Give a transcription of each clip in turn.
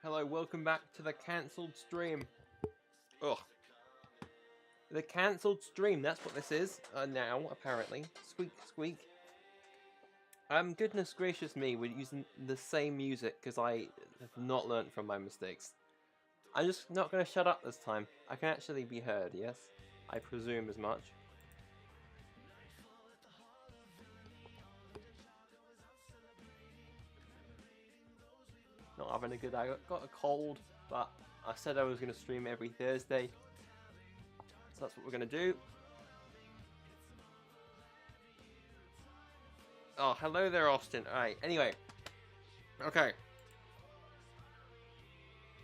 Hello, welcome back to the cancelled stream. Ugh. The cancelled stream, that's what this is now, apparently. Squeak, squeak. Goodness gracious me, we're using the same music because I have not learnt from my mistakes. I'm just not going to shut up this time. I can actually be heard, yes? I presume as much. Not having a good day. I got a cold, but I said I was going to stream every Thursday. So that's what we're going to do. Oh, hello there, Austin. Alright, anyway. Okay.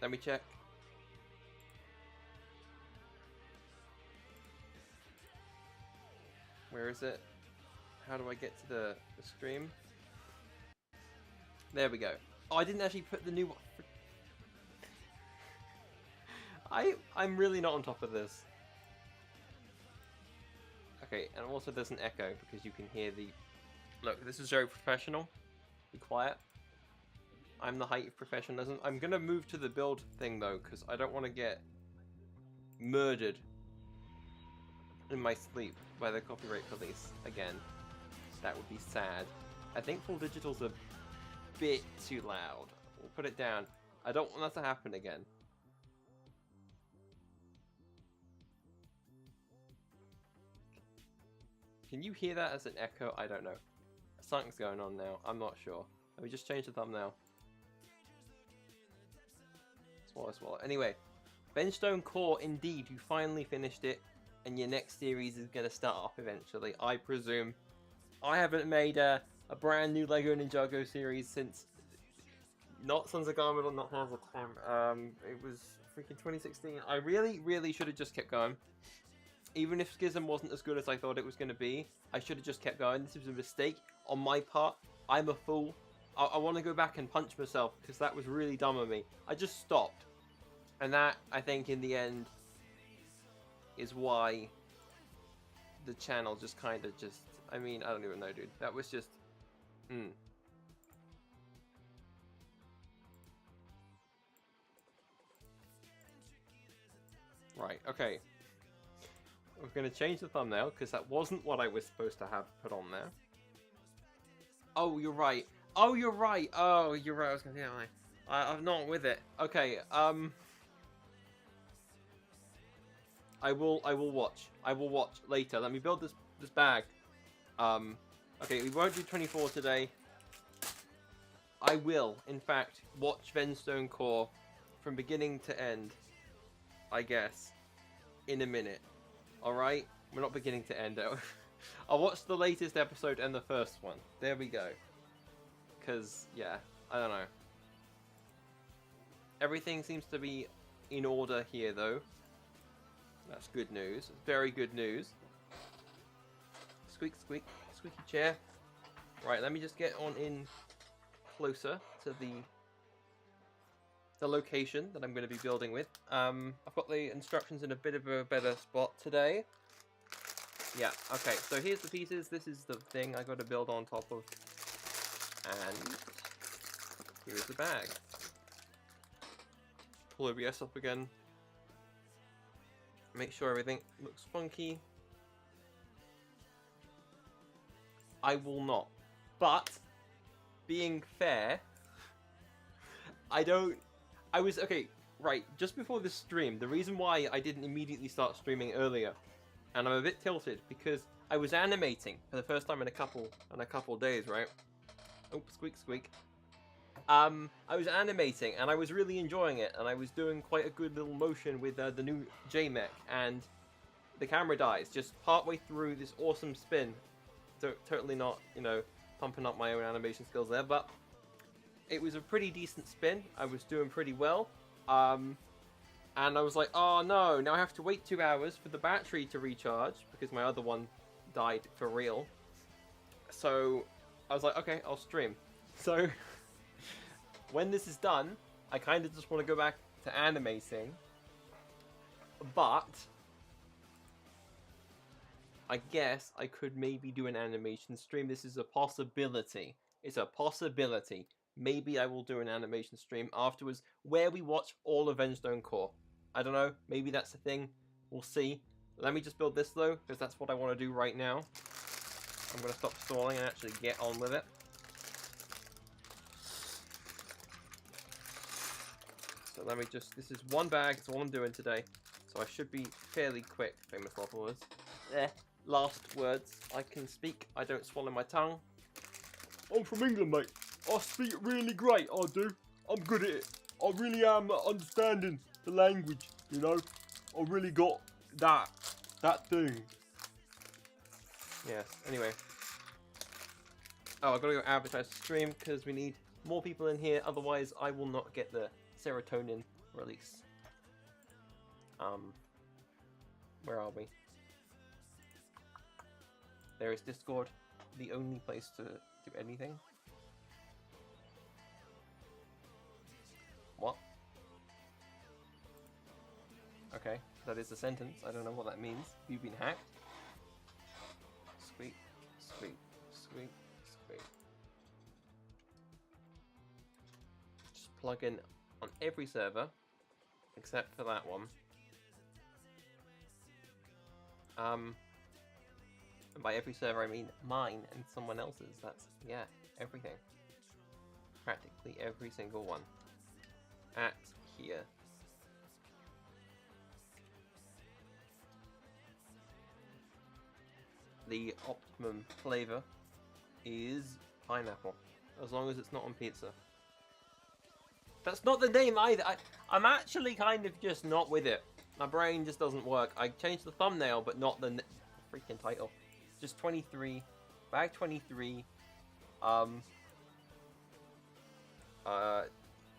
Let me check. Where is it? How do I get to the stream? There we go. Oh, I didn't actually put the new one. I'm really not on top of this. Okay, and also there's an echo because you can hear the... Look, this is very professional. Be quiet. I'm the height of professionalism. I'm gonna move to the build thing though, because I don't want to get murdered in my sleep by the copyright police again. That would be sad. I think full digital's a bit too loud. We'll put it down. I don't want that to happen again. Can you hear that as an echo? I don't know. Something's going on now. I'm not sure. Let me just change the thumbnail. Swallow, swallow. Anyway, Benstone Core, indeed, you finally finished it, and your next series is going to start up eventually, I presume. I haven't made a brand new LEGO Ninjago series since not Sons of Garmadon, not Hands of Time. It was freaking 2016. I really should have just kept going. Even if Schism wasn't as good as I thought it was going to be, I should have just kept going. This was a mistake on my part. I'm a fool. I want to go back and punch myself because that was really dumb of me. I just stopped. And that, I think, in the end, is why the channel just kind of just... I mean, I don't even know, dude. That was just... Right, okay. We're going to change the thumbnail, because that wasn't what I was supposed to have put on there. Oh, you're right. Oh, you're right. Oh, you're right. I was going to say, I'm not with it. Okay, I will watch. I will watch later. Let me build this bag. Okay, we won't do 24 today. I will, in fact, watch Venstone Core from beginning to end, I guess, in a minute. Alright? We're not beginning to end it. I'll watch the latest episode and the first one. There we go. Because, yeah, I don't know. Everything seems to be in order here, though. That's good news. Very good news. Squeak, squeak, squeaky chair. Right, let me just get on in closer to the location that I'm going to be building with. I've got the instructions in a bit of a better spot today. Yeah, okay, so here's the pieces. This is the thing I got to build on top of. And here's the bag. Pull OBS up again. Make sure everything looks funky. I will not. But, being fair, okay, right, just before this stream, the reason why I didn't immediately start streaming earlier, and I'm a bit tilted, because I was animating for the first time in a couple days, right? Oh, squeak, squeak. I was animating, and I was really enjoying it, and I was doing quite a good little motion with the new JMech, and the camera dies just partway through this awesome spin. So, totally not, you know, pumping up my own animation skills there, but it was a pretty decent spin. I was doing pretty well. And I was like, oh no, now I have to wait 2 hours for the battery to recharge because my other one died for real. So I was like, okay, I'll stream. So when this is done, I kind of just want to go back to animating. But I guess I could maybe do an animation stream. This is a possibility. It's a possibility. maybe I will do an animation stream afterwards where we watch all of Venstone Core. I don't know, maybe that's the thing. We'll see. Let me just build this though, because that's what I want to do right now. I'm going to stop stalling and actually get on with it. So let me just, this is one bag, it's all I'm doing today. So I should be fairly quick, famous last words. Last words I can speak, I don't swallow my tongue. I'm from England, mate. I speak it really great, I do. I'm good at it. I really am understanding the language, you know. I really got that thing. Yes, anyway. Oh, I've got to go advertise the stream because we need more people in here, otherwise I will not get the serotonin release. Where are we? There is Discord, the only place to do anything. What? Okay, that is a sentence. I don't know what that means. You've been hacked. Sweet, sweet, sweet, sweet. Just plug in on every server, except for that one. And by every server I mean mine and someone else's. That's, yeah, everything. Practically every single one. At here. The optimum flavor is pineapple, as long as it's not on pizza. That's not the name either. I'm actually kind of just not with it. My brain just doesn't work. I changed the thumbnail, but not the freaking title. Just 23, bag 23.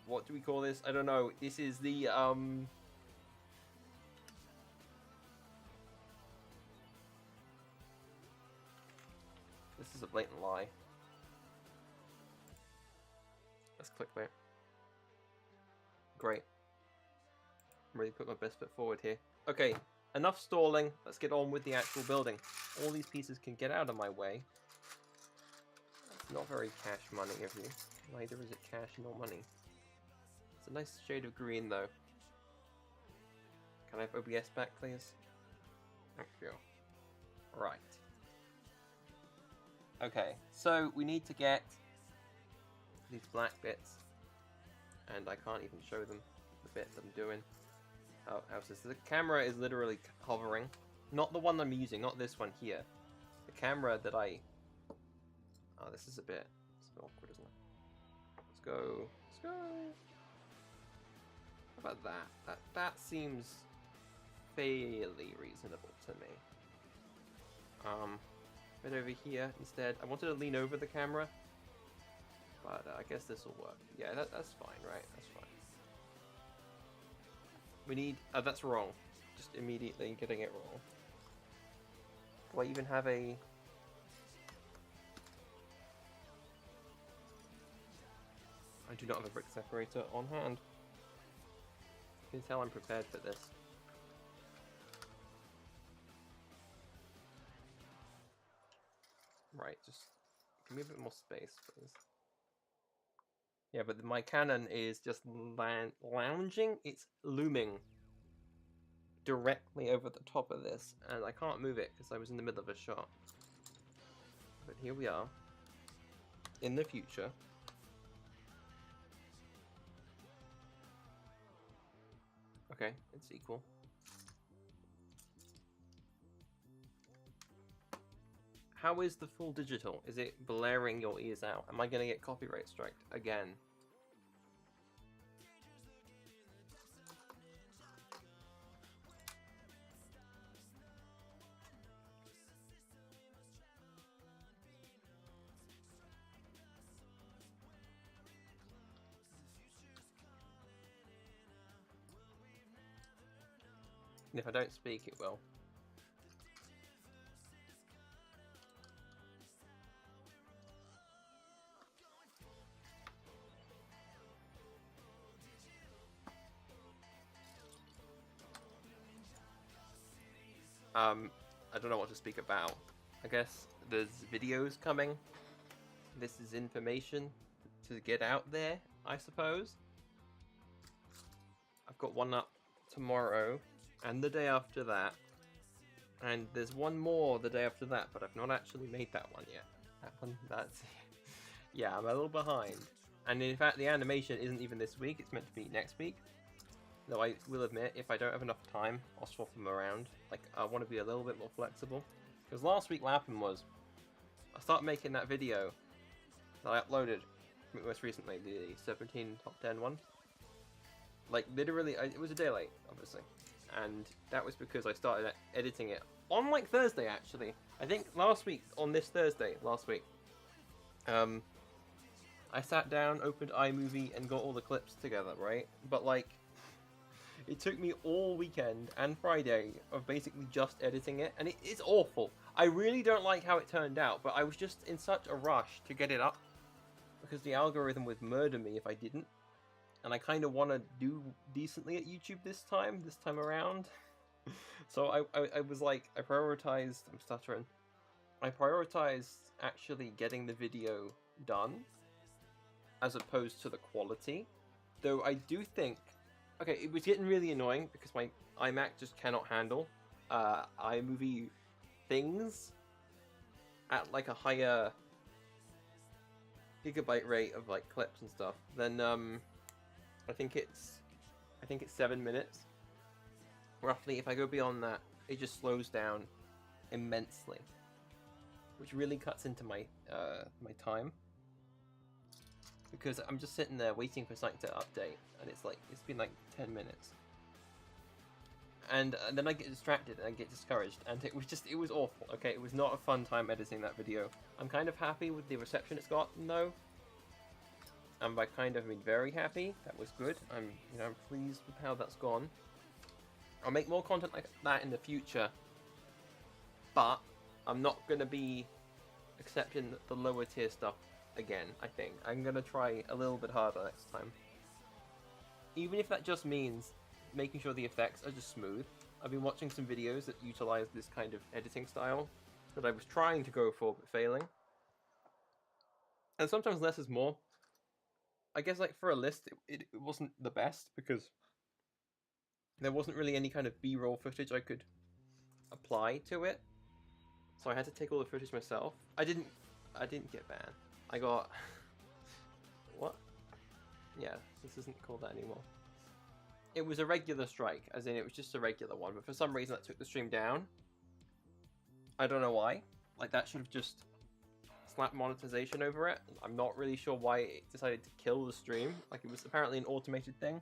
What do we call this? I don't know. This is the This is a blatant lie. Let's click there. Great. I'm really put my best foot forward here. Okay, enough stalling. Let's get on with the actual building. All these pieces can get out of my way. It's not very cash money of you. Neither is it cash nor money. It's a nice shade of green though. Can I have OBS back, please? Thank you. Right. Okay, so we need to get these black bits, and I can't even show them the bit that I'm doing. How's this? The camera is literally hovering. Not the one I'm using, not this one here. The camera that I... Oh, this is a bit awkward, isn't it? Let's go. Let's go. How about that? That seems fairly reasonable to me. Right over here instead. I wanted to lean over the camera, but I guess this will work. Yeah, that's fine, right? That's fine. We need... Oh, that's wrong. Just immediately getting it wrong. Do I even have a... I do not have a brick separator on hand. You can tell I'm prepared for this. Right, just give me a bit more space, please. Yeah, but my cannon is just lounging. It's looming directly over the top of this, and I can't move it because I was in the middle of a shot. But here we are, in the future. Okay, it's equal. How is the full digital? Is it blaring your ears out? Am I going to get copyright striked again? And if I don't speak, it will. I don't know what to speak about. I guess there's videos coming. This is information. to get out there, I suppose. I've got one up tomorrow and the day after that. And there's one more the day after that, but I've not actually made that one yet. That's... yeah, I'm a little behind. And in fact, the animation isn't even this week, it's meant to be next week. Though I will admit, if I don't have enough time, I'll swap them around. Like, I want to be a little bit more flexible. Because last week what happened was, I started making that video that I uploaded most recently, the 17 top 10 one. Like, literally, it was a day late, obviously. And that was because I started editing it on, like, Thursday, actually. I think last week, on this Thursday, last week, I sat down, opened iMovie, and got all the clips together, right? But, like, it took me all weekend and Friday of basically just editing it, and it's awful. I really don't like how it turned out, but I was just in such a rush to get it up, because the algorithm would murder me if I didn't. And I kind of want to do decently at YouTube this time around. So I was like, I prioritized, I'm stuttering. I prioritized actually getting the video done, as opposed to the quality. Though I do think, okay, it was getting really annoying because my iMac just cannot handle iMovie things at like a higher gigabyte rate of like clips and stuff. Then I think it's 7 minutes roughly. If I go beyond that, it just slows down immensely, which really cuts into my my time. Because I'm just sitting there waiting for something to update, and it's been like 10 minutes. And then I get distracted and I get discouraged, and it was awful, okay? It was not a fun time editing that video. I'm kind of happy with the reception it's gotten, though. And by kind of, I mean very happy. That was good. I'm pleased with how that's gone. I'll make more content like that in the future, but I'm not going to be accepting the lower tier stuff again, I think. I'm going to try a little bit harder next time. Even if that just means making sure the effects are just smooth. I've been watching some videos that utilize this kind of editing style that I was trying to go for but failing. And sometimes less is more. I guess like for a list, it wasn't the best because there wasn't really any kind of B-roll footage I could apply to it. So I had to take all the footage myself. I didn't get banned. I got... what? Yeah, this isn't called that anymore. It was a regular strike, as in it was just a regular one, but for some reason that took the stream down. I don't know why. Like, that should have just slapped monetization over it. I'm not really sure why it decided to kill the stream. Like, it was apparently an automated thing.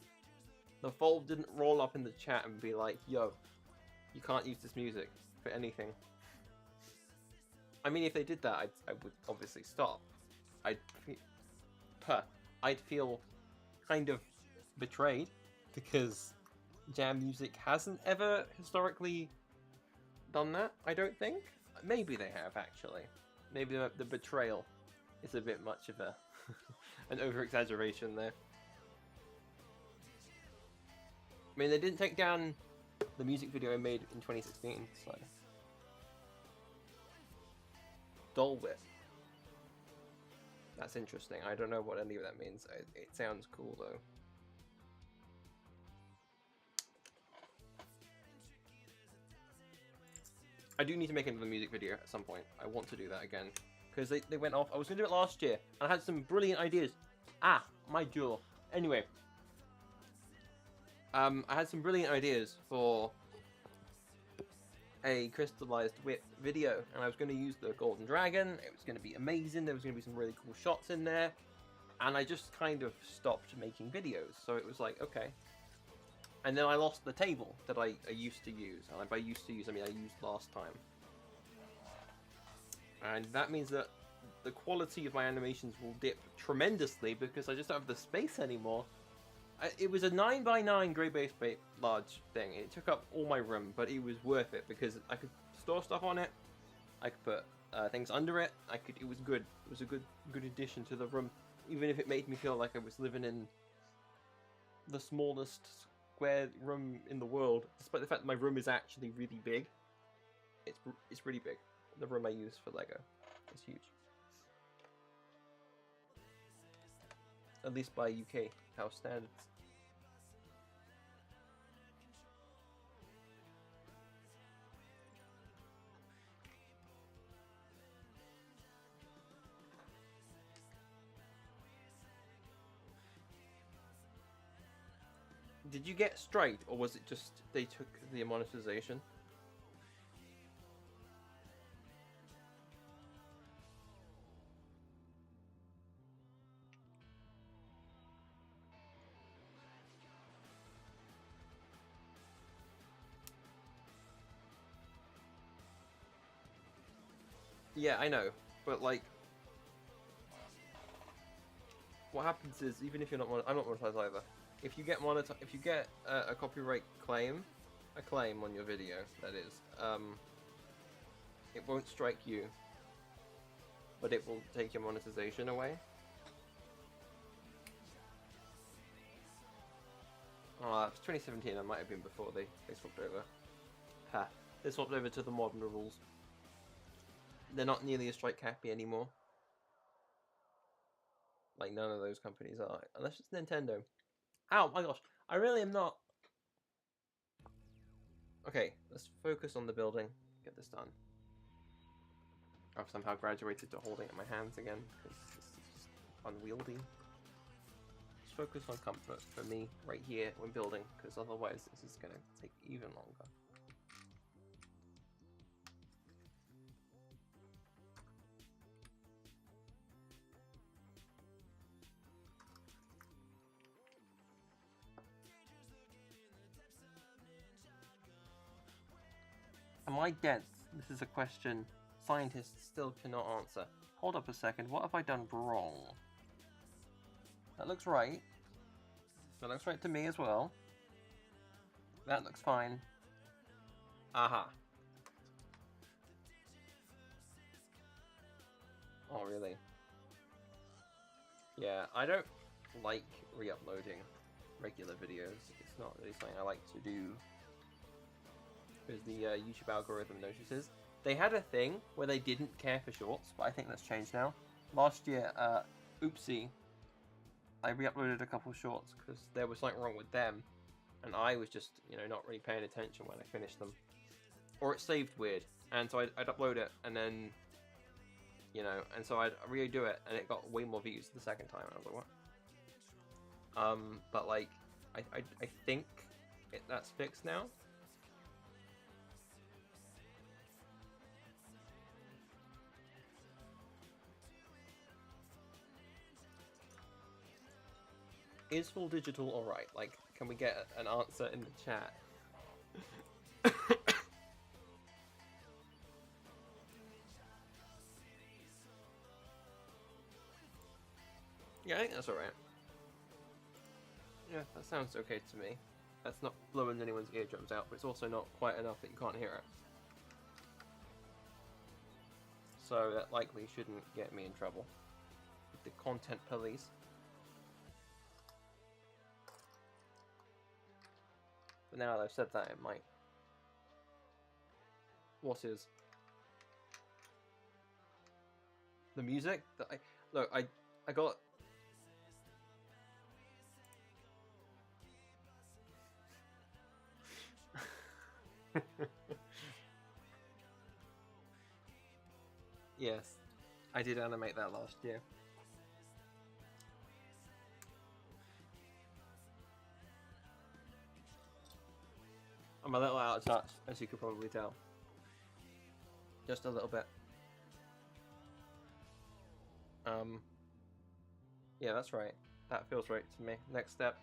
The Fold didn't roll up in the chat and be like, yo, you can't use this music for anything. I mean, if they did that, I would obviously stop. I'd feel kind of betrayed, because jam music hasn't ever historically done that, I don't think. Maybe they have, actually. Maybe the betrayal is a bit much of a an over-exaggeration there. I mean, they didn't take down the music video I made in 2016, so... Dole Whip. That's interesting. I don't know what any of that means. It sounds cool, though. I do need to make another music video at some point. I want to do that again. Because they went off. I was going to do it last year, and I had some brilliant ideas. Ah, my jaw. Anyway. I had some brilliant ideas for a crystallized whip video, and I was going to use the golden dragon. It was going to be amazing. There was going to be some really cool shots in there, and I just kind of stopped making videos. So it was like, okay. And then I lost the table that I used to use, and by used to use I mean I used last time, and that means that the quality of my animations will dip tremendously because I just don't have the space anymore. It was a 9x9 grey base large thing. It took up all my room, but it was worth it because I could store stuff on it. I could put things under it. It was good. It was a good addition to the room, even if it made me feel like I was living in the smallest square room in the world. Despite the fact that my room is actually really big. It's really big. The room I use for Lego is huge. at least by UK house standards. Did you get straight, or was it just they took the monetization? Yeah, I know, but like, what happens is even if you're not, I'm not monetized either. If you get if you get a copyright claim, on your video, that is, it won't strike you, but it will take your monetization away. Oh, it was 2017. That might have been before they swapped over. Ha! They swapped over to the modern rules. They're not nearly as strike happy anymore. Like, none of those companies are, unless it's Nintendo. Ow, my gosh, I really am not. Okay, let's focus on the building. Get this done. I've somehow graduated to holding it in my hands again, because this is just unwieldy. Just focus on comfort for me right here when building, because otherwise this is going to take even longer. Am I dense? This is a question scientists still cannot answer. Hold up a second, what have I done wrong? That looks right. That looks right to me as well. That looks fine. Aha. Oh, really? Yeah, I don't like re-uploading regular videos. It's not really something I like to do, because the YouTube algorithm notices. They had a thing where they didn't care for shorts, but I think that's changed now. Last year, oopsie, I re-uploaded a couple of shorts because there was something wrong with them, and I was just, you know, not really paying attention when I finished them. Or it saved weird, and so I'd upload it, and then, you know, and so I'd redo it, and it got way more views the second time, and I was like, what? But like, I think that's fixed now. Is full digital alright? Like, can we get an answer in the chat? Yeah, I think that's alright. Yeah, that sounds okay to me. That's not blowing anyone's eardrums out, but it's also not quite enough that you can't hear it. So that likely shouldn't get me in trouble with the content police. But now that I've said that, it might. What is? The music? Look, I got... Yes, I did animate that last year. I'm a little out of touch, as you could probably tell. Just a little bit. Yeah, that's right. That feels right to me. Next step.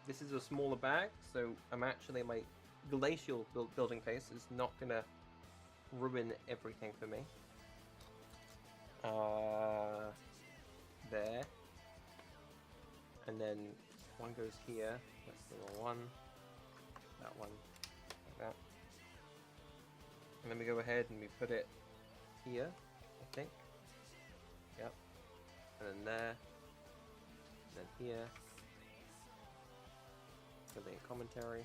This is a smaller bag, so I'm actually, my glacial building pace is not gonna ruin everything for me. There. And then one goes here. That's the wrong one. That one. Like that. And then we go ahead and we put it here, I think. Yep. And then there. And then here. Building a commentary.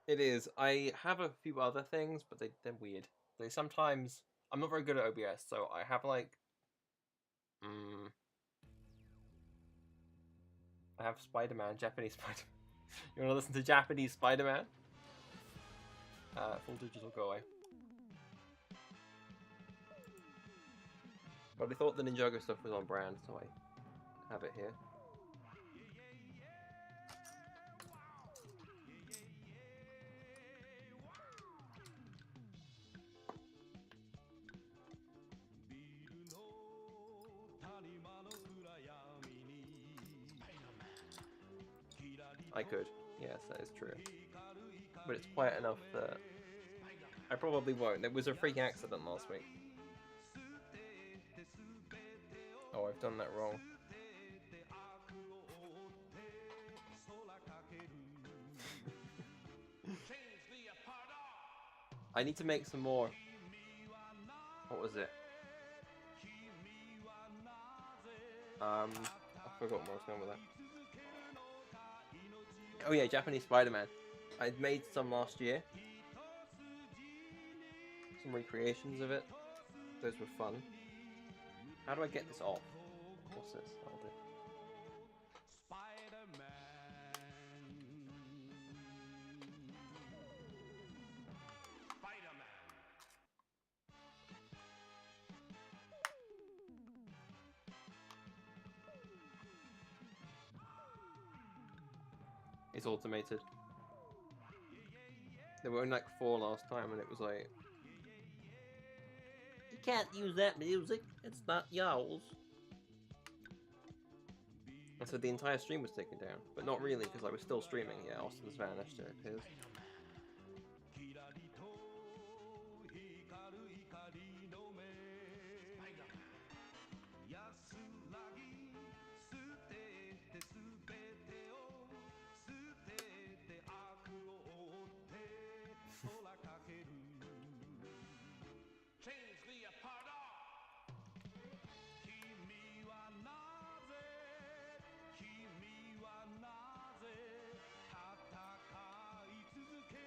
It is. I have a few other things, but they're weird. So sometimes I'm not very good at OBS, so I have like I have Spider-Man, Japanese Spider. You want to listen to Japanese Spider-Man? Full digital go away. But I thought the Ninjago stuff was on brand, so I have it here. I could. Yes, that is true. But it's quiet enough that I probably won't. It was a freak accident last week. Oh, I've done that wrong. I need to make some more. What was it? I forgot where I was going with that. Oh yeah, Japanese Spider-Man. I made some last year. Some recreations of it. Those were fun. How do I get this off? What's this? I'll do. It's automated. There were only like 4 last time, and it was like, you can't use that music. It's not yours. And so the entire stream was taken down, but not really because I was still streaming. Yeah, Austin's vanished. There it is.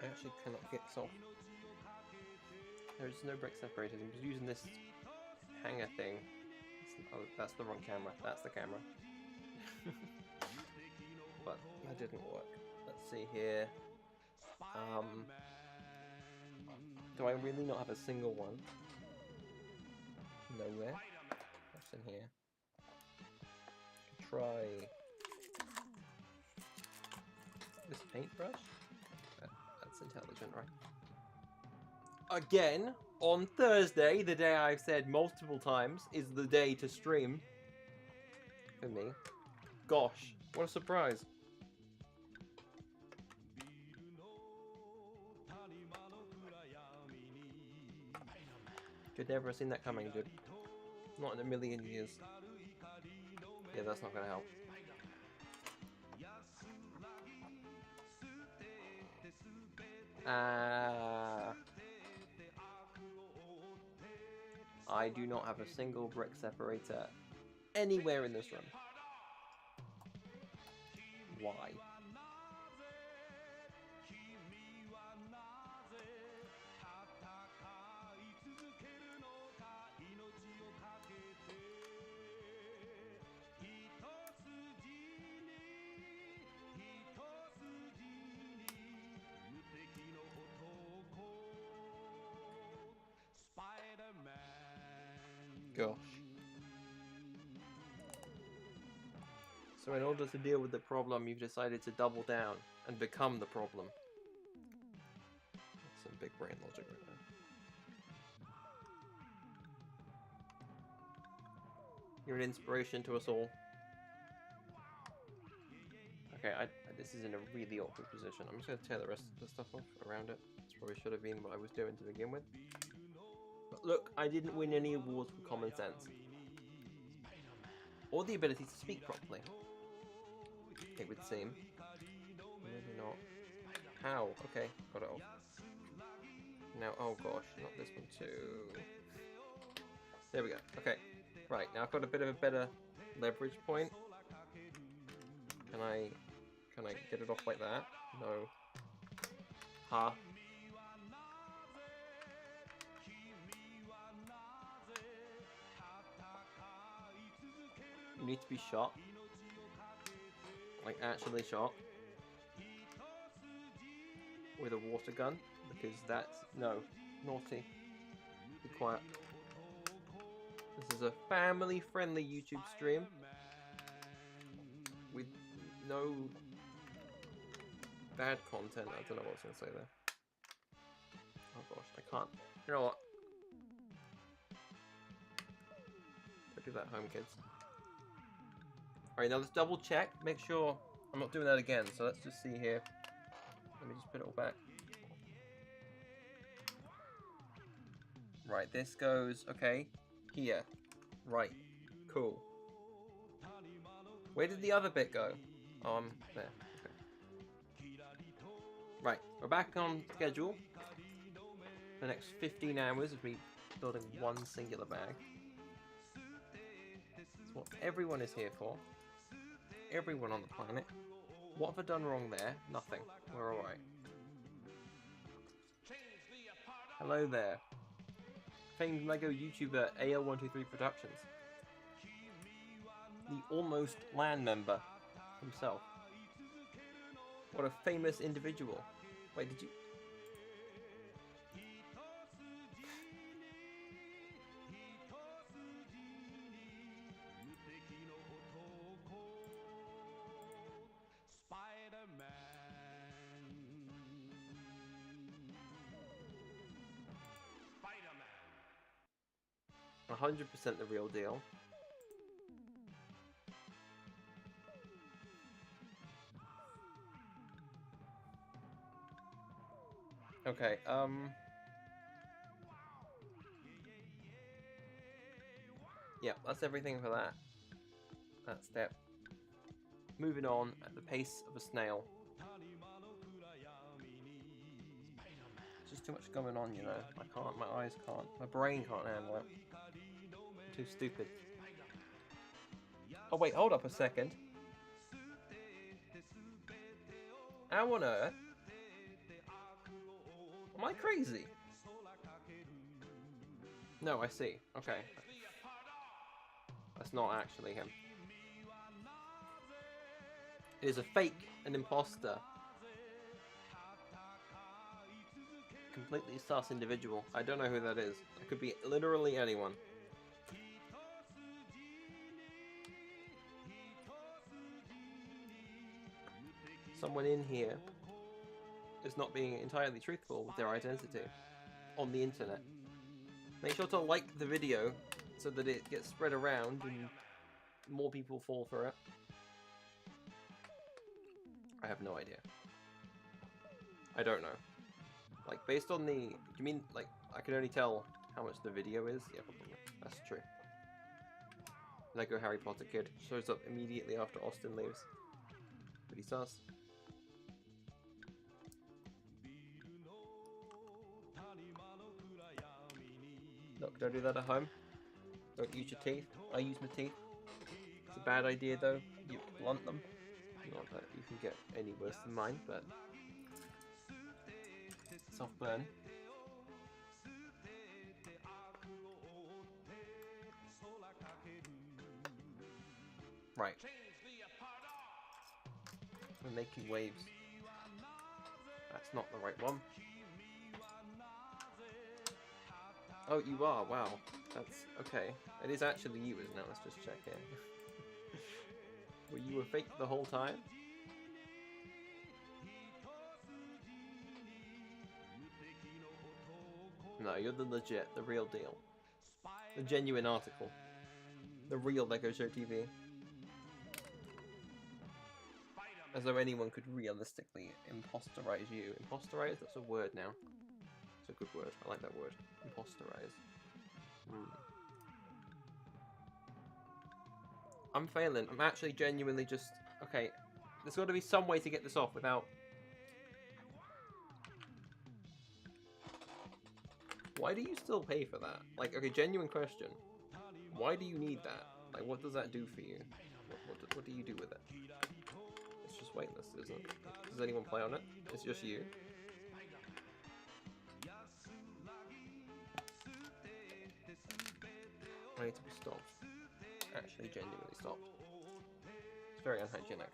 I actually cannot get this off. There's no brick separators. I'm just using this hanger thing. Oh, that's the wrong camera. That's the camera. But that didn't work. Let's see here. Do I really not have a single one? Nowhere. What's in here? Try this paintbrush. That's intelligent, right? Again, on Thursday, the day I've said multiple times is the day to stream for me. Gosh, what a surprise. Could never have seen that coming, dude. Not in a million years. Yeah, that's not gonna help. I do not have a single brick separator anywhere in this room. Why? Gosh. So in order to deal with the problem, you've decided to double down and become the problem. That's some big brain logic right there. You're an inspiration to us all. Okay, this is in a really awkward position. I'm just going to tear the rest of the stuff off around it. This probably should have been what I was doing to begin with. But look, I didn't win any awards for common sense. Or the ability to speak properly. It would seem. Maybe not. How? Okay, got it off. Now, oh gosh, not this one too. There we go. Okay, right, now I've got a bit of a better leverage point. Can I get it off like that? No. Ha. need to be shot. Like, actually shot. With a water gun. Because that's... No. Naughty. Be quiet. This is a family-friendly YouTube stream. With no... bad content. I don't know what I was going to say there. Oh gosh, I can't. You know what? Don't do that, home kids. Alright, now let's double check. Make sure I'm not doing that again. So let's just see here. Let me just put it all back. Right, this goes, okay, here. Right, cool. Where did the other bit go? There. Okay. Right, we're back on schedule. The next 15 hours of me building one singular bag. That's what everyone is here for. Everyone on the planet. What have I done wrong there? Nothing. We're alright. Hello there. Famed Lego YouTuber AL123 Productions. The almost LAN member himself. What a famous individual. Wait, did you... Spider-Man. 100% the real deal. Okay, yeah, that's everything for that. That step. Moving on at the pace of a snail. There's just too much going on, you know. I can't, my eyes can't, my brain can't handle it. I'm too stupid. Oh wait, hold up a second. How on earth? Am I crazy? No, I see. Okay. That's not actually him. It is a fake, an imposter. Completely sus individual. I don't know who that is. It could be literally anyone. Someone in here is not being entirely truthful with their identity on the internet. Make sure to like the video so that it gets spread around and more people fall for it. I have no idea. I don't know. Like, based on the... Do you mean, like, I can only tell how much the video is? Yeah, probably. That's true. Lego Harry Potter kid shows up immediately after Austin leaves. Pretty sus. Look, don't do that at home. Don't use your teeth. I use my teeth. It's a bad idea though. You blunt them. Not that you can get any worse than mine, but... soft burn. Right. We're making waves. That's not the right one. Oh, you are? Wow. That's... okay. It is actually you, isn't it? Let's just check here. Were you a fake the whole time? No, you're the legit, the real deal. The genuine article. The real Lego Show TV. As though anyone could realistically imposterize you. Imposterize? That's a word now. It's a good word. I like that word. Imposterize. I'm failing. I'm actually genuinely just... okay, there's got to be some way to get this off without... Why do you still pay for that? Like, okay, genuine question. Why do you need that? Like, what does that do for you? What do you do with it? It's just weightless, isn't it? Does anyone play on it? It's just you. I need to be stopped. actually genuinely stopped. It's very unhygienic.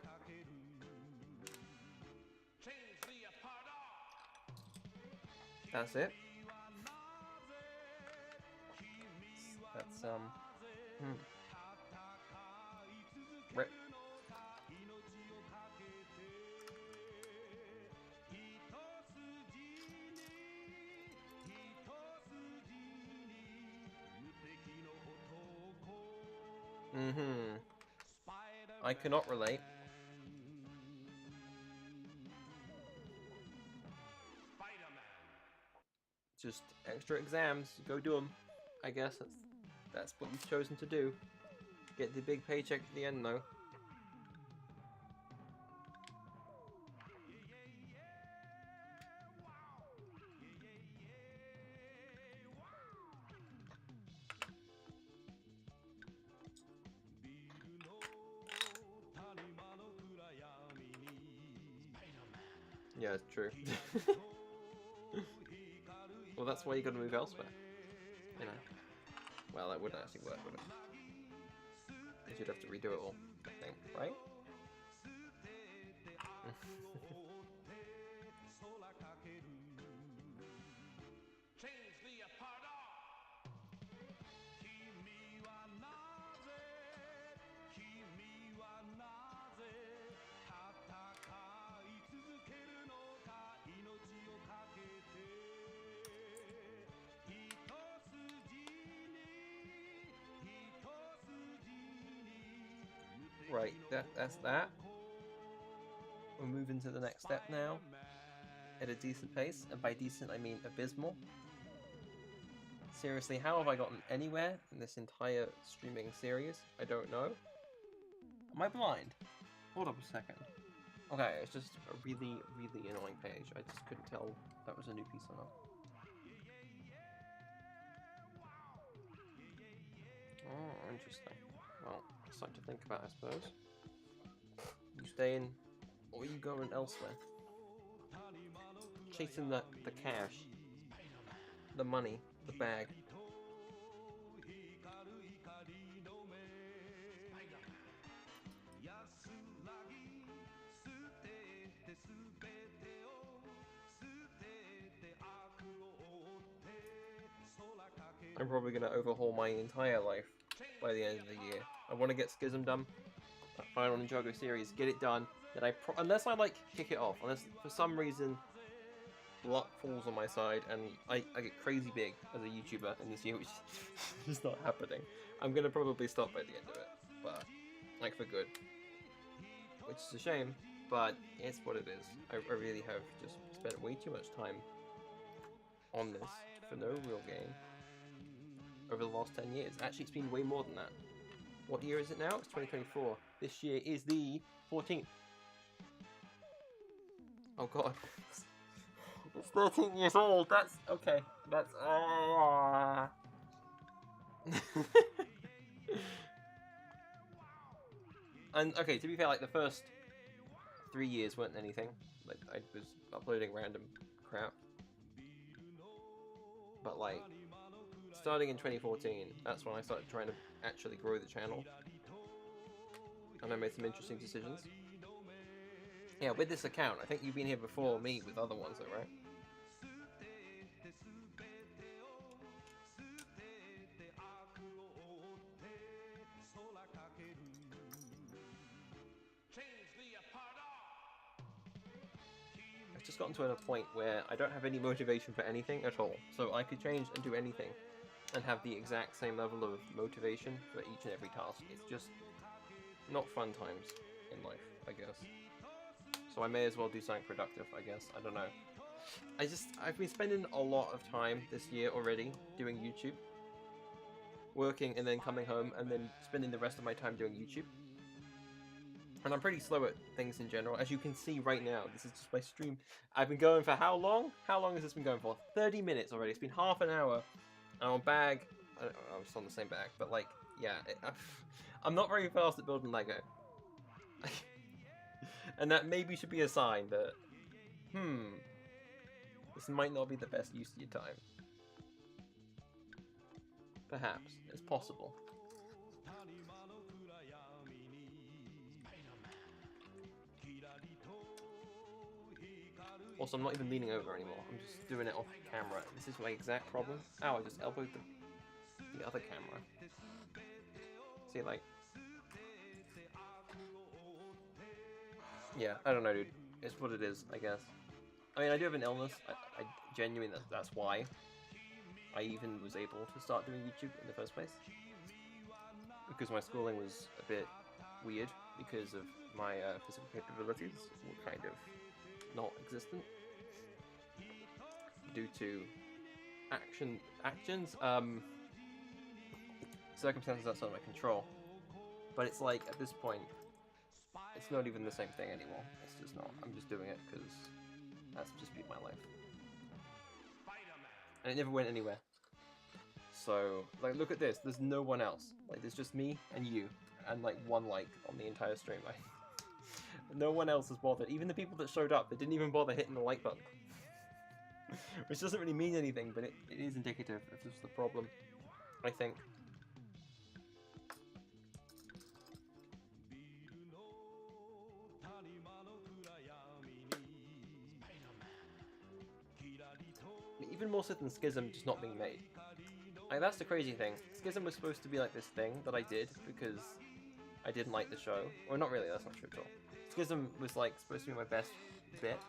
That's it. That's Rip. I cannot relate. Just extra exams, go do them. I guess that's what you've chosen to do. Get the big paycheck at the end, though. Yeah, it's true. Well, that's why you gotta move elsewhere. You know. Well, that wouldn't actually work, would it? Because you'd have to redo it all, I think, right? Right, that's that. We're moving to the next step now. At a decent pace, and by decent I mean abysmal. Seriously, how have I gotten anywhere in this entire streaming series? I don't know. Am I blind? Hold up a second. Okay, it's just a really, really annoying page. I just couldn't tell if that was a new piece or not. Oh, interesting. Well, something to think about, I suppose. You staying, or you going elsewhere? Chasing the cash, the money, the bag. I'm probably going to overhaul my entire life by the end of the year. I want to get Schism done, that final Ninjago series, get it done. Then unless I like kick it off, unless for some reason luck falls on my side and I get crazy big as a YouTuber in this year, which is not happening, I'm going to probably stop by the end of it. But, like, for good. Which is a shame, but it's what it is. I really have just spent way too much time on this for no real gain over the last 10 years. Actually, it's been way more than that. What year is it now? It's 2024. This year is the 14th. Oh god. It's 13 years old. That's okay. That's And okay, to be fair, like the first 3 years weren't anything. Like I was uploading random crap. But like starting in 2014, that's when I started trying to actually grow the channel. And I made some interesting decisions. Yeah, with this account, I think you've been here before me with other ones though, right? I've just gotten to a point where I don't have any motivation for anything at all. So I could change and do anything and have the exact same level of motivation for each and every task. It's just not fun times in life, I guess. So I may as well do something productive, I guess. I don't know. I've been spending a lot of time this year already doing YouTube. Working and then coming home and then spending the rest of my time doing YouTube. And I'm pretty slow at things in general. As you can see right now, this is just my stream. I've been going for how long? How long has this been going for? 30 minutes already. It's been half an hour. And on bag, I was on the same bag, but like, yeah. I'm not very fast at building Lego. And that maybe should be a sign that, this might not be the best use of your time. Perhaps. It's possible. Also, I'm not even leaning over anymore. I'm just doing it off camera. This is my exact problem. Ow, I just elbowed the other camera. See, like... Yeah, I don't know, dude. It's what it is, I guess. I mean, I do have an illness. I genuinely, that's why I even was able to start doing YouTube in the first place. Because my schooling was a bit weird because of my physical capabilities were kind of not existent due to actions, circumstances outside of my control. But it's like, at this point, it's not even the same thing anymore. It's just not. I'm just doing it because that's just been my life. And it never went anywhere. So, like, look at this. There's no one else. Like, there's just me and you. And, like, one like on the entire stream. Like, no one else has bothered. Even the people that showed up, they didn't even bother hitting the like button. Which doesn't really mean anything, but it is indicative of just the problem, I think. Even more so than Schism just not being made. Like, that's the crazy thing. Schism was supposed to be like this thing that I did because I didn't like the show. Or not really, that's not true at all. Schism was like supposed to be my best bit.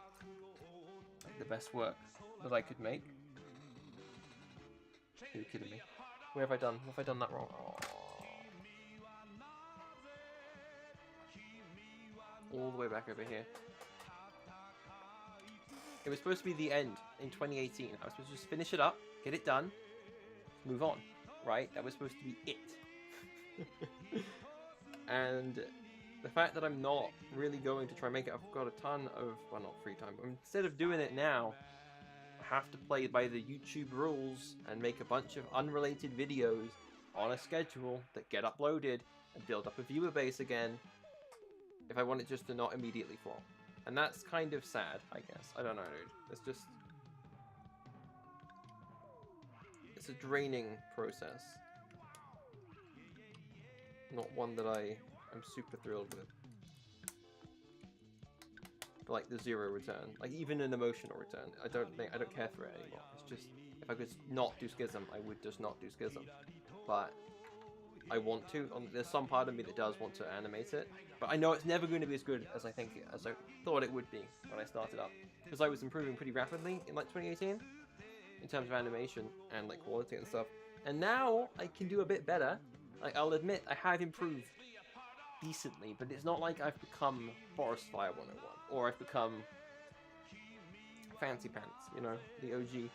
Like the best work that I could make. Are you kidding me? Where have I done? Have I done that wrong? Oh. All the way back over here. It was supposed to be the end in 2018. I was supposed to just finish it up, get it done, move on, right? That was supposed to be it. And the fact that I'm not really going to try and make it, I've got a ton of, well, not free time, but instead of doing it now, I have to play by the YouTube rules and make a bunch of unrelated videos on a schedule that get uploaded and build up a viewer base again if I want it just to not immediately flop. And that's kind of sad, I guess. I don't know, dude. It's just... It's a draining process. Not one that I'm super thrilled with. But like the zero return. Like even an emotional return. I don't care for it anymore. It's just, if I could not do Schism, I would just not do Schism. But I want to. There's some part of me that does want to animate it. But I know it's never going to be as good as I thought it would be when I started up. Because I was improving pretty rapidly in like 2018 in terms of animation and like quality and stuff. And now I can do a bit better. Like, I'll admit I have improved decently, but it's not like I've become Forest Fire 101 or I've become Fancy Pants, you know, the OG.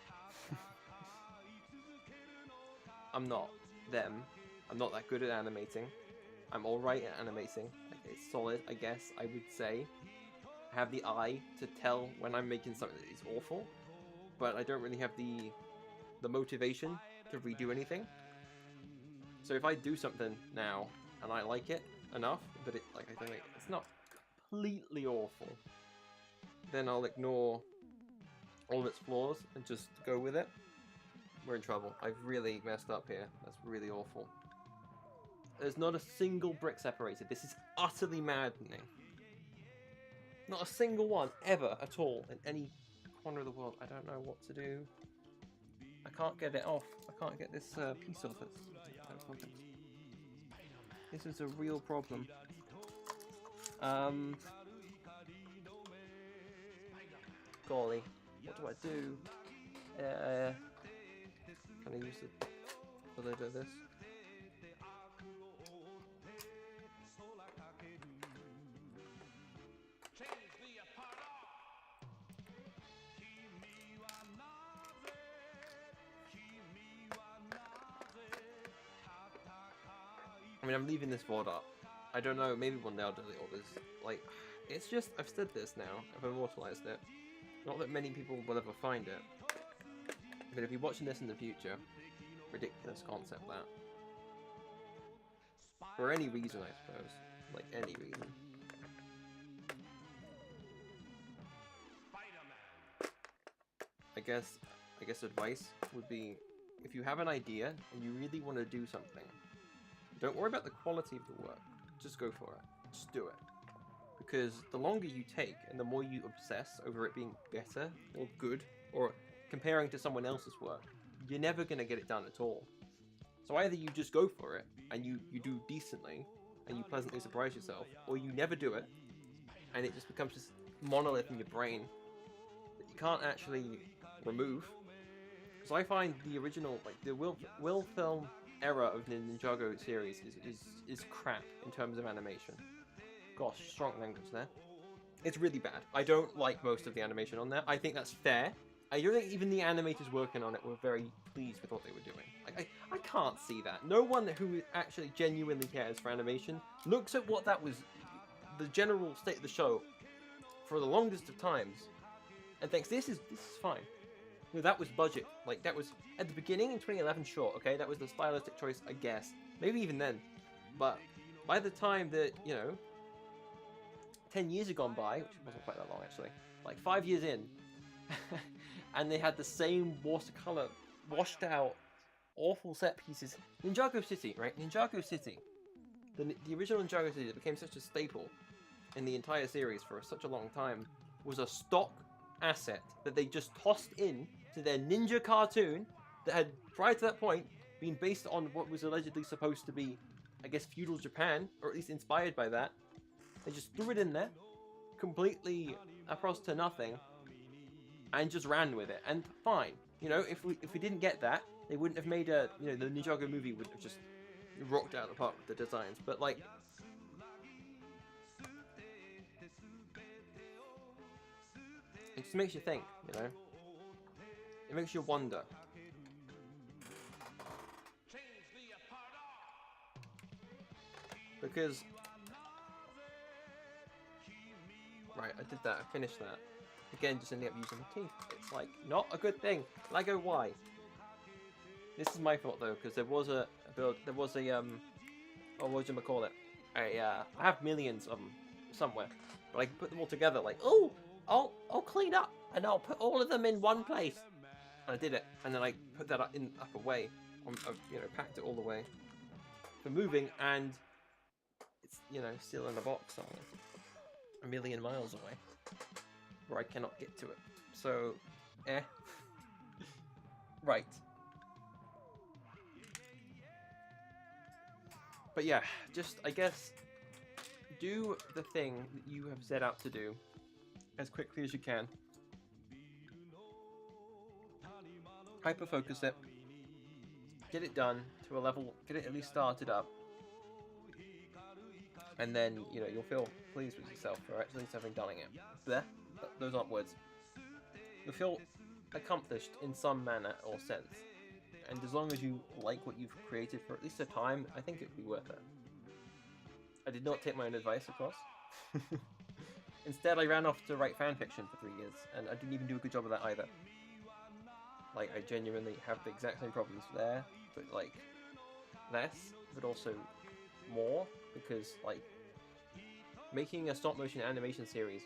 I'm not them. I'm not that good at animating. I'm alright at animating. Like, it's solid, I guess, I would say. I have the eye to tell when I'm making something that is awful, but I don't really have the motivation to redo anything. So if I do something now, and I like it enough, but it's not completely awful, then I'll ignore all of its flaws and just go with it. We're in trouble. I've really messed up here. That's really awful. There's not a single brick separated. This is utterly maddening. Not a single one, ever, at all, in any corner of the world. I don't know what to do. I can't get it off. I can't get this piece off it. This is a real problem. Golly. What do I do? Can I use the lid of this? I mean, I'm leaving this VOD up. I don't know, maybe one day I'll delete all this. Like, it's just, I've said this now, I've immortalized it. Not that many people will ever find it. But if you're watching this in the future, ridiculous concept that. For any reason, I suppose. Like, any reason. I guess advice would be, if you have an idea and you really want to do something, don't worry about the quality of the work. Just go for it. Just do it. Because the longer you take and the more you obsess over it being better or good or comparing to someone else's work, you're never going to get it done at all. So either you just go for it and you do decently and you pleasantly surprise yourself, or you never do it and it just becomes this monolith in your brain that you can't actually remove. So I find the original, like the Will film era of the Ninjago series is crap in terms of animation. Gosh, strong language there. It's really bad. I don't like most of the animation on there. I think that's fair. I don't think even the animators working on it were very pleased with what they were doing. Like, I can't see that. No one who actually genuinely cares for animation looks at what that was, the general state of the show, for the longest of times, and thinks this is fine. You know, that was budget. Like, that was at the beginning in 2011. Sure, okay, that was the stylistic choice, I guess. Maybe even then, but by the time that 10 years had gone by, which wasn't quite that long actually, like 5 years in, and they had the same watercolor, washed out, awful set pieces. Ninjago City, right? Ninjago City, the original Ninjago City that became such a staple in the entire series for such a long time, was a stock asset that they just tossed in to their ninja cartoon that had, prior to that point, been based on what was allegedly supposed to be, I guess, feudal Japan, or at least inspired by that. They just threw it in there, completely across to nothing, and just ran with it. And fine, if we didn't get that, they wouldn't have made the Ninjago movie would have just rocked out of the park with the designs. But like, it just makes you think, It makes you wonder. Because right, I did that, I finished that. Again, just ending up using the teeth. It's like, not a good thing. Lego, why? This is my fault though, because there was a build, what do you call it? I have millions of them somewhere, but I can put them all together like, oh, I'll clean up, and I'll put all of them in one place. And I did it, and then I put that up away, packed it all away for moving, and it's, still in a box somewhere. A million miles away, where I cannot get to it. So, right. But yeah, just, I guess, do the thing that you have set out to do as quickly as you can. Hyper-focus it. Get it done to a level, get it at least started up. And then, you'll feel pleased with yourself for actually having done it. There, those aren't words. You'll feel accomplished in some manner or sense. And as long as you like what you've created for at least a time, I think it would be worth it. I did not take my own advice, of course. Instead, I ran off to write fanfiction for 3 years, and I didn't even do a good job of that either. Like, I genuinely have the exact same problems there, but, like, less, but also more, because, like, making a stop-motion animation series,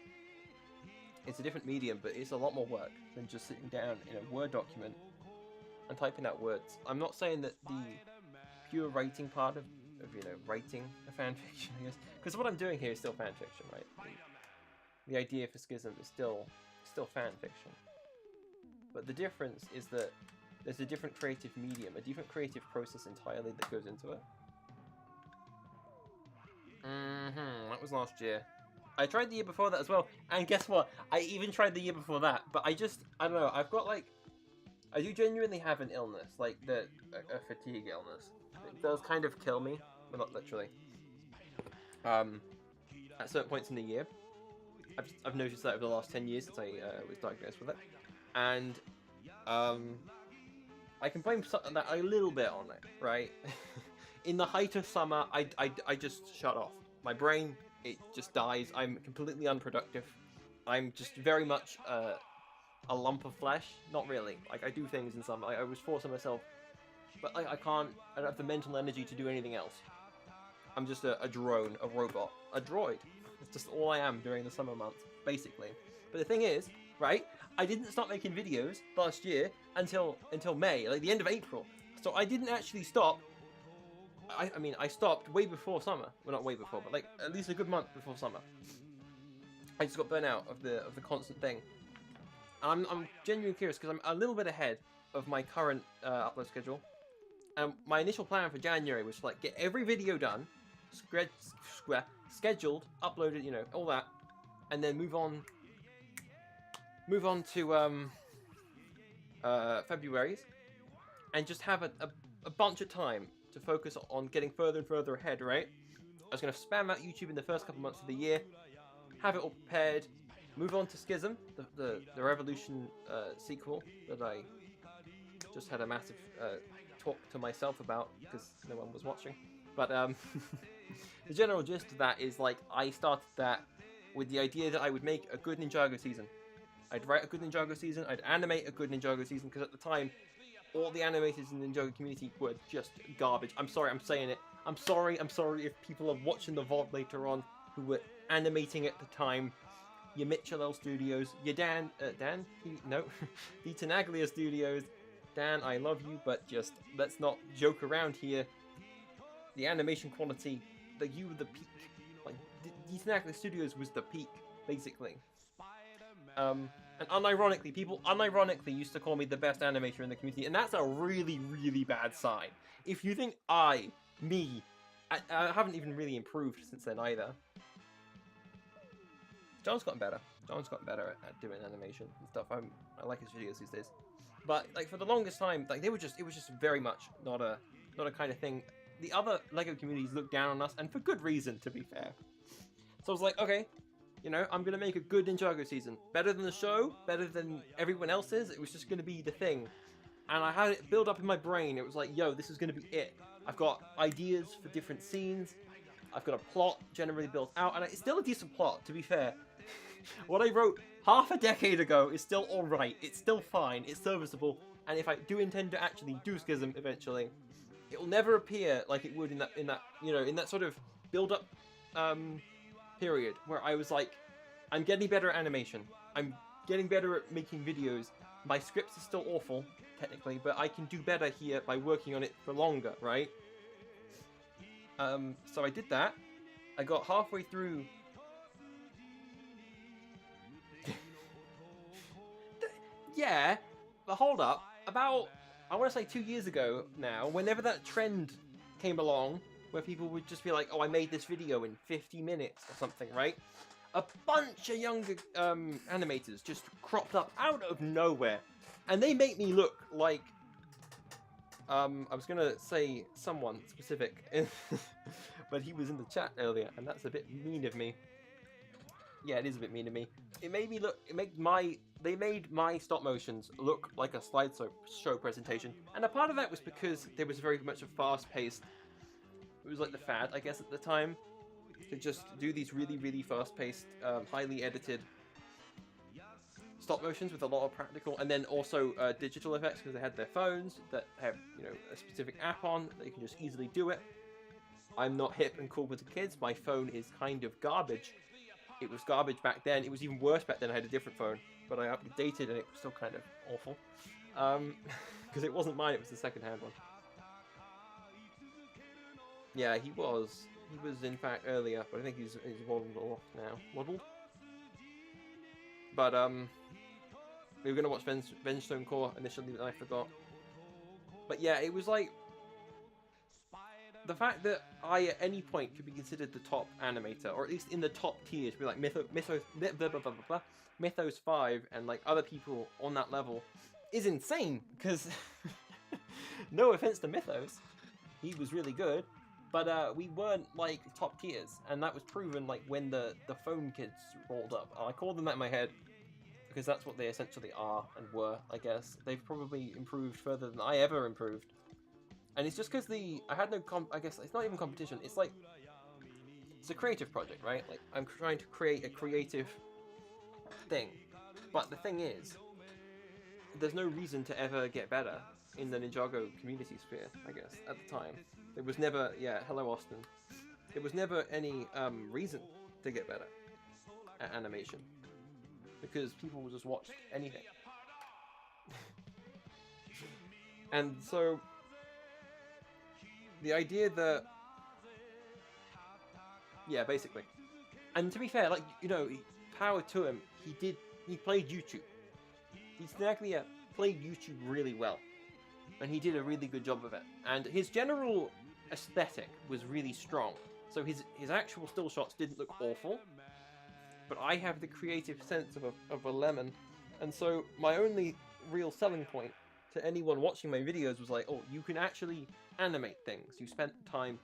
it's a different medium, but it's a lot more work than just sitting down in a Word document and typing out words. I'm not saying that the pure writing part of writing a fanfiction, I guess, because what I'm doing here is still fanfiction, right? The idea for Schism is still fanfiction. But the difference is that there's a different creative medium, a different creative process entirely that goes into it. That was last year. I tried the year before that as well, and guess what? I even tried the year before that, but I don't know, I've got like, I do genuinely have an illness, like a fatigue illness. It does kind of kill me, but not literally. At certain points in the year. I've noticed that over the last 10 years since I was diagnosed with it. And I can blame that a little bit on it, right? In the height of summer, I just shut off. My brain, it just dies. I'm completely unproductive. I'm just very much a lump of flesh. Not really. Like, I do things in summer. I was forcing myself. But I don't have the mental energy to do anything else. I'm just a drone, a robot, a droid. It's just all I am during the summer months, basically. But the thing is, right, I didn't start making videos last year until May, like the end of April. So I didn't actually stop. I mean, I stopped way before summer. Well, not way before, but like at least a good month before summer. I just got burnt out of the constant thing. I'm genuinely curious because I'm a little bit ahead of my current upload schedule. My initial plan for January was to like get every video done, scheduled, uploaded, you know, all that, and then move on to February's, and just have a bunch of time to focus on getting further and further ahead, right? I was going to spam out YouTube in the first couple months of the year, have it all prepared, move on to Schism, the Revolution sequel that I just had a massive talk to myself about because no one was watching. But the general gist of that is, like, I started that with the idea that I would make a good Ninjago season. I'd write a good Ninjago season, I'd animate a good Ninjago season, because at the time, all the animators in the Ninjago community were just garbage. I'm sorry, I'm saying it. I'm sorry if people are watching the VOD later on who were animating at the time. Your Michelel Studios, your the Tenaglia Studios. Dan, I love you, but just let's not joke around here. The animation quality, you were the peak. Like, the Tenaglia Studios was the peak, basically. And unironically, people unironically used to call me the best animator in the community, and that's a really, really bad sign. If you think I haven't even really improved since then either. John's gotten better. John's gotten better at doing animation and stuff. I like his videos these days. But like for the longest time, like it was just very much not a kind of thing. The other LEGO communities looked down on us, and for good reason, to be fair. So I was like, okay, you know, I'm gonna make a good Ninjago season, better than the show, better than everyone else's. It was just gonna be the thing, and I had it build up in my brain. It was like, yo, this is gonna be it. I've got ideas for different scenes. I've got a plot generally built out, and it's still a decent plot, to be fair. What I wrote half a decade ago is still alright, it's still fine, it's serviceable, and if I do intend to actually do Schism eventually, it will never appear like it would in that sort of build-up period where I was like, I'm getting better at animation, I'm getting better at making videos, my scripts are still awful, technically, but I can do better here by working on it for longer, right? So I did that, I got halfway through. Yeah, but hold up. About, I want to say 2 years ago now, whenever that trend came along, where people would just be like, oh, I made this video in 50 minutes or something, right? A bunch of younger animators just cropped up out of nowhere. And they make me look like, I was going to say someone specific, but he was in the chat earlier, and that's a bit mean of me. Yeah, it is a bit mean of me. It made me look, they made my stop motions look like a slideshow presentation. And a part of that was because there was very much a fast-paced, it was like the fad, I guess, at the time, to just do these really, really fast-paced, highly edited stop motions with a lot of practical, and then also digital effects, because they had their phones that have, you know, a specific app on, that you can just easily do it. I'm not hip and cool with the kids, my phone is kind of garbage. It was garbage back then. It was even worse back then. I had a different phone, but I updated and it was still kind of awful. Because it wasn't mine, it was the second-hand one. Yeah, he was. He was, in fact, earlier, but I think he's waddled off now. Waddled? But, we were going to watch Vengestone Core initially, but I forgot. But yeah, it was like, the fact that I, at any point, could be considered the top animator, or at least in the top tiers, be like Mythos 5, and like other people on that level, is insane, because, no offense to Mythos, he was really good, but we weren't like top tiers, and that was proven like when the phone kids rolled up. I call them that in my head, because that's what they essentially are, and were, I guess. They've probably improved further than I ever improved. And it's just because I had no I guess it's not even competition, it's like, it's a creative project, right? Like, I'm trying to create a creative thing. But the thing is, there's no reason to ever get better in the Ninjago community sphere, I guess, at the time. There was never, yeah, hello Austin. There was never any reason to get better at animation. Because people will just watch anything. And so, the idea that, yeah, basically. And to be fair, like, you know, power to him, he played YouTube. He played YouTube really well, and he did a really good job of it. And his general aesthetic was really strong. So his actual still shots didn't look awful, but I have the creative sense of a lemon, and so my only real selling point to anyone watching my videos was like, oh, you can actually animate things. You spent time,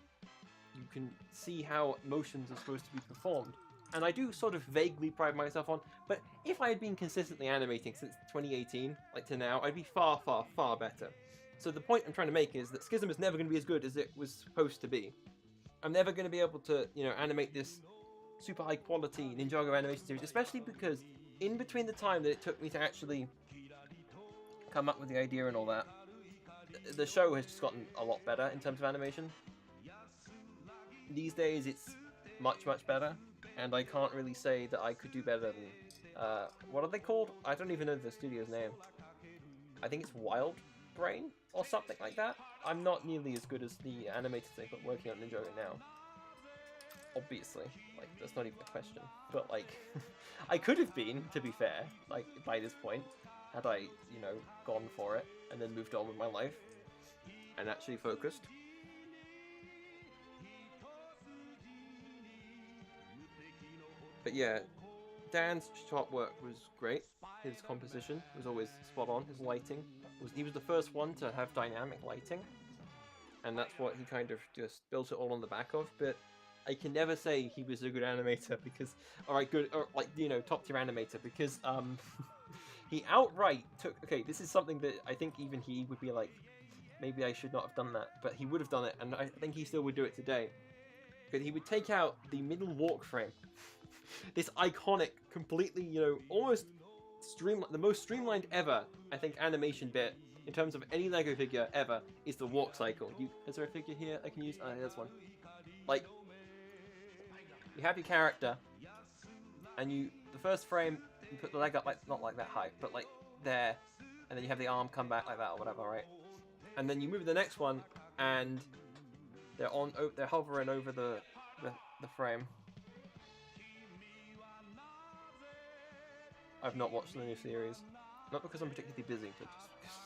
you can see how motions are supposed to be performed. And I do sort of vaguely pride myself on, but if I had been consistently animating since 2018, like to now, I'd be far, far, far better. So the point I'm trying to make is that Schism is never going to be as good as it was supposed to be. I'm never going to be able to, animate this super high quality Ninjago animation series, especially because in between the time that it took me to actually come up with the idea and all that, the show has just gotten a lot better in terms of animation. These days it's much, much better. And I can't really say that I could do better than... what are they called? I don't even know the studio's name. I think it's Wild Brain or something like that. I'm not nearly as good as the animators they've got working on Ninjago now. Obviously. Like, that's not even a question. But, like, I could have been, to be fair, like, by this point, had I, gone for it and then moved on with my life and actually focused. But yeah, Dan's shot work was great. His composition was always spot on. His lighting he was the first one to have dynamic lighting, and that's what he kind of just built it all on the back of. But I can never say he was a good animator because, top tier animator because he outright took. Okay, this is something that I think even he would be like, maybe I should not have done that, but he would have done it, and I think he still would do it today. But he would take out the middle walk frame. This iconic, completely, almost the most streamlined ever, I think, animation bit in terms of any LEGO figure ever is the walk cycle. Is there a figure here I can use? Oh, there's one. Like, you have your character, and the first frame, you put the leg up, like, not like that height, but like there, and then you have the arm come back like that or whatever, right? And then you move the next one, and they're hovering over the frame. I've not watched the new series. Not because I'm particularly busy, but just because...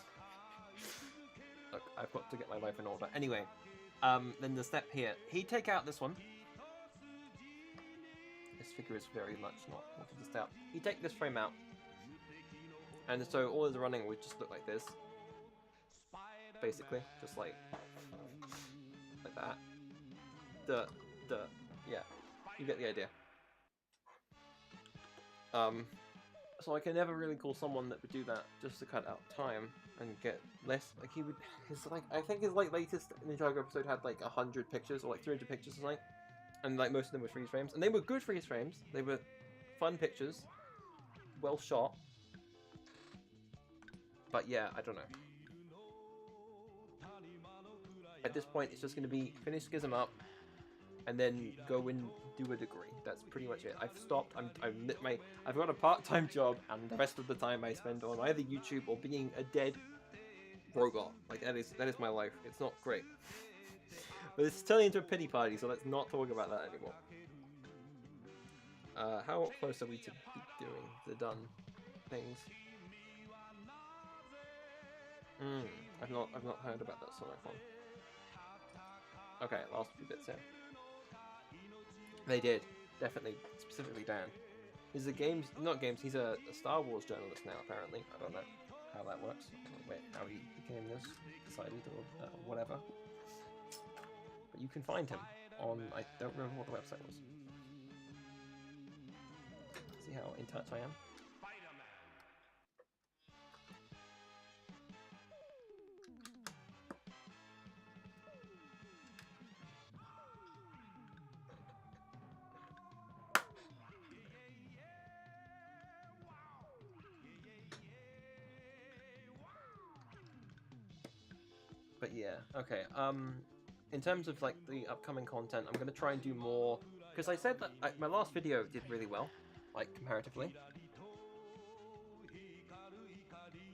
Look, I've got to get my life in order. Anyway, then the step here. He'd take out this one. This figure is very much not wanting to step. He'd take this frame out. And so all his running would just look like this. Basically. Just like that. Yeah. You get the idea. So I can never really call someone that would do that just to cut out time and get less. Like he would, I think his latest Ninjago episode had like 100 pictures or like 300 pictures or something, and like most of them were freeze frames, and they were good freeze frames. They were fun pictures, well shot. But yeah, I don't know. At this point, it's just going to be finish Schism up, and then go and do a degree. That's pretty much it. I've stopped. I've got a part-time job, and the rest of the time I spend on either YouTube or being a dead robot. Like that is my life. It's not great, but it's turning into a pity party. So let's not talk about that anymore. How close are we to doing the done things? I've not heard about that Sonic one. Okay, last few bits here. They did. Definitely. Specifically Dan. He's he's a Star Wars journalist now, apparently. I don't know how that works. How he became this, decided, or whatever. But you can find him on, I don't remember what the website was. See how in touch I am? But yeah, okay, in terms of like the upcoming content, I'm going to try and do more, because I said that my last video did really well, like comparatively.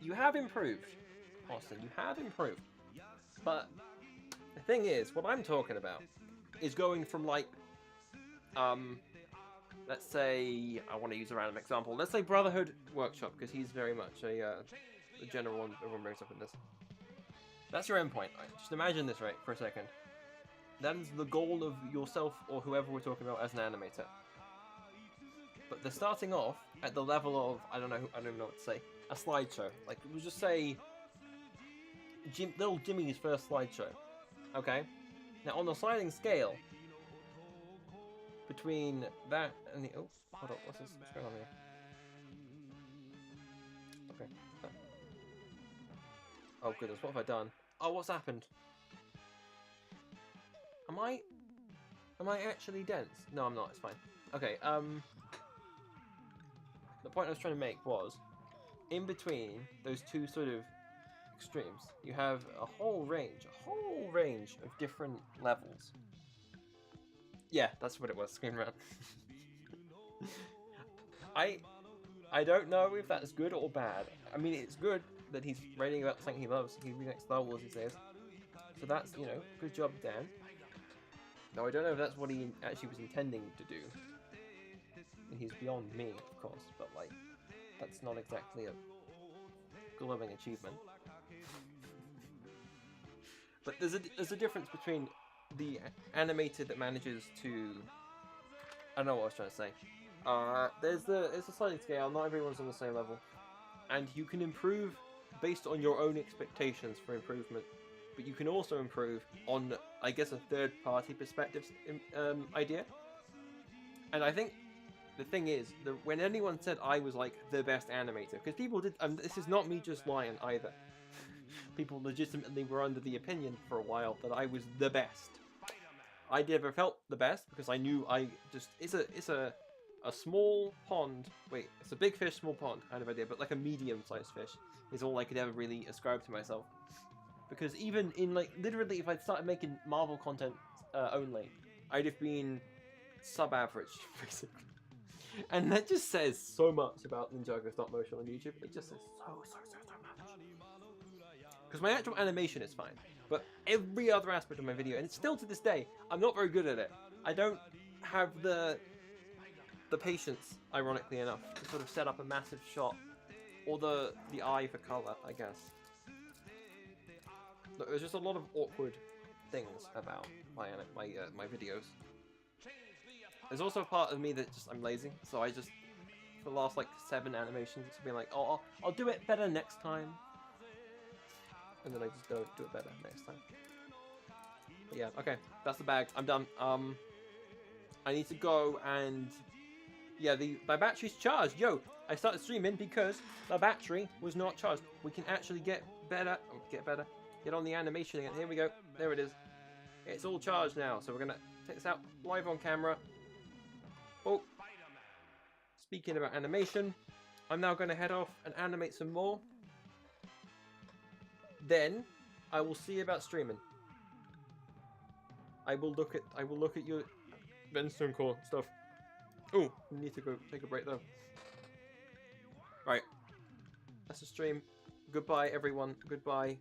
You have improved, Austin, you have improved, but the thing is, what I'm talking about is going from like let's say, I want to use a random example. Let's say Brotherhood Workshop, because he's very much a general one everyone brings up in this. That's your endpoint. Right? Just imagine this, right, for a second. That is the goal of yourself or whoever we're talking about as an animator. But they're starting off at the level of, I don't know what to say, a slideshow. Like, we'll just say little Jimmy's first slideshow. Okay? Now, on the sliding scale, between that and the... Oh, hold on, what's going on here? Okay. Oh, goodness, what have I done? Oh, what's happened? Am I actually dense? No, I'm not, it's fine. Okay, the point I was trying to make was, in between those two sort of extremes, you have a whole range of different levels. Yeah, that's what it was, screen rant. I don't know if that's good or bad. I mean, it's good that he's writing about something he loves. He likes Star Wars, he says. So that's, you know, good job, Dan. Now, I don't know if that's what he actually was intending to do. And he's beyond me, of course, but, like, that's not exactly a glowing achievement. But there's a difference between the animator that manages to... I don't know what I was trying to say. There's a sliding scale, not everyone's on the same level. And you can improve based on your own expectations for improvement. But you can also improve on, I guess, a third-party perspective idea. And I think the thing is, that when anyone said I was, like, the best animator, because people did, this is not me just lying either. People legitimately were under the opinion for a while that I was the best. I never felt the best, because I knew it's a small pond, it's a big fish, small pond kind of idea, but like a medium-sized fish is all I could ever really ascribe to myself. Because even in, like, literally, if I'd started making Marvel content only, I'd have been sub-average, basically. And that just says so much about Ninjago stop motion on YouTube. It just says so much. Because my actual animation is fine, but every other aspect of my video, and still to this day, I'm not very good at it. I don't have the patience, ironically enough, to sort of set up a massive shot, or the eye for color, I guess. There's just a lot of awkward things about my videos. There's also a part of me that I'm lazy, so I just, for the last like 7 animations, it's been like, oh, I'll do it better next time. And then I just don't do it better next time. But yeah, okay, that's the bag. I'm done. I need to go and... Yeah, my battery's charged. Yo, I started streaming because the battery was not charged. We can actually get better. Get on the animation again. Here we go. There it is. It's all charged now. So we're going to take this out live on camera. Oh. Speaking about animation, I'm now going to head off and animate some more. Then I will see about streaming. I will look at your Benstone core stuff. Oh, need to go take a break though. Right. That's the stream. Goodbye everyone. Goodbye.